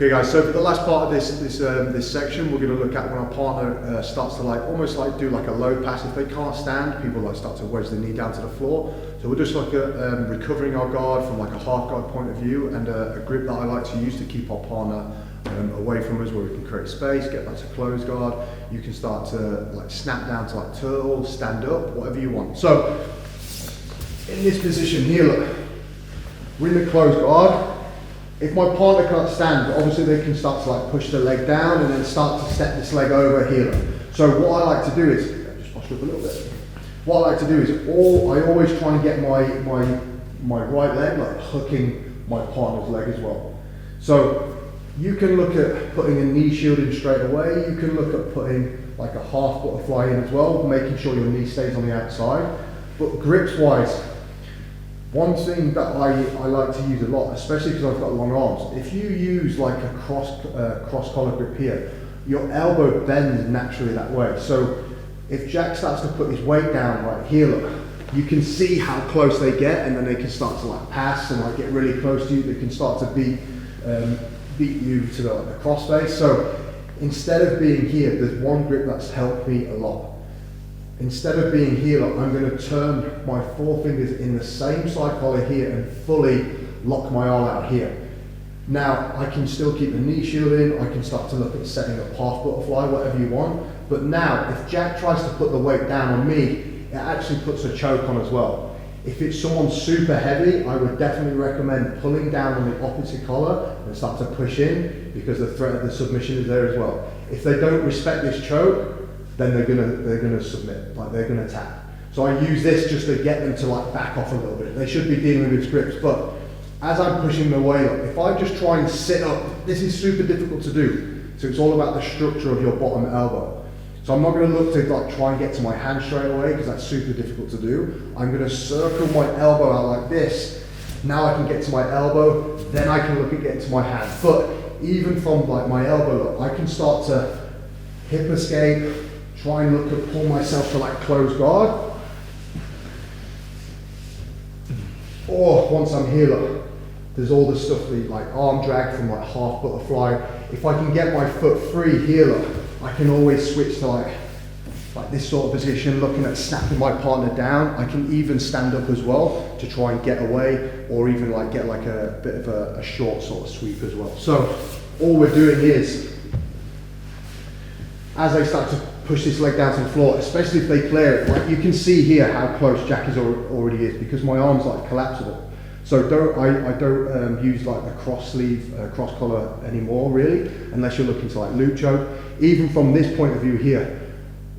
Okay guys, so for the last part of this section, we're going to look at when our partner starts to almost do like a low pass. If they can't stand, people start to wedge the knee down to the floor. So we'll just look at recovering our guard from like a half guard point of view, and a grip that I like to use to keep our partner away from us, where we can create space, get back to close guard. You can start to snap down to turtle, stand up, whatever you want. So in this position here, look, we're in the close guard. If my partner can't stand, obviously they can start to push the leg down and then start to step this leg over here. So what I like to do is, just posture up a little bit. What I like to do is, I always try and get my right leg hooking my partner's leg as well. So you can look at putting a knee shield in straight away. You can look at putting like a half butterfly in as well, making sure your knee stays on the outside. But grips wise, one thing that I like to use a lot, especially because I've got long arms, if you use like a cross collar grip here, your elbow bends naturally that way. So if Jack starts to put his weight down right here, look, you can see how close they get, and then they can start to pass and get really close to you. They can start to beat you to the cross face. So instead of being here, there's one grip that's helped me a lot. Instead of being here, look, I'm going to turn my forefingers in the same side collar here and fully lock my arm out here. Now, I can still keep the knee shield in, I can start to look at setting up half butterfly, whatever you want. But now, if Jack tries to put the weight down on me, it actually puts a choke on as well. If it's someone super heavy, I would definitely recommend pulling down on the opposite collar and start to push in, because the threat of the submission is there as well. If they don't respect this choke, then they're gonna submit, they're gonna tap. So I use this just to get them to back off a little bit. They should be dealing with grips, but as I'm pushing them away, if I just try and sit up, this is super difficult to do. So it's all about the structure of your bottom elbow. So I'm not gonna look to try and get to my hand straight away, because that's super difficult to do. I'm gonna circle my elbow out like this. Now I can get to my elbow, then I can look at getting to my hand. But even from my elbow, look, I can start to hip escape, try and look at pull myself to close guard. Or once I'm here, look, there's all the stuff, the arm drag from half butterfly. If I can get my foot free here, look, I can always switch to this sort of position, looking at snapping my partner down. I can even stand up as well to try and get away, or even get a bit of a short sort of sweep as well. So all we're doing is, as I start to push this leg down to the floor, especially if they clear it, you can see here how close Jack already is, because my arm's collapsible. So I don't use the cross sleeve, cross collar anymore really, unless you're looking to loop choke. Even from this point of view here,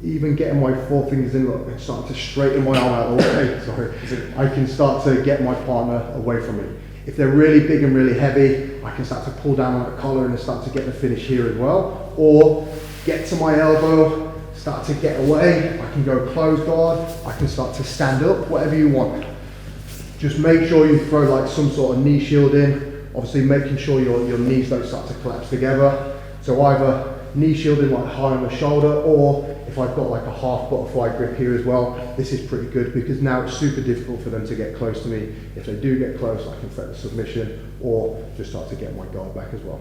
even getting my forefingers in, look, and starting to straighten my arm out of the way, sorry, I can start to get my partner away from me. If they're really big and really heavy, I can start to pull down on the collar and start to get the finish here as well. Or get to my elbow, start to get away, I can go close guard, I can start to stand up, whatever you want. Just make sure you throw some sort of knee shield in, obviously making sure your knees don't start to collapse together. So either knee shield in high on the shoulder, or if I've got a half butterfly grip here as well, this is pretty good, because now it's super difficult for them to get close to me. If they do get close, I can threat the submission, or just start to get my guard back as well.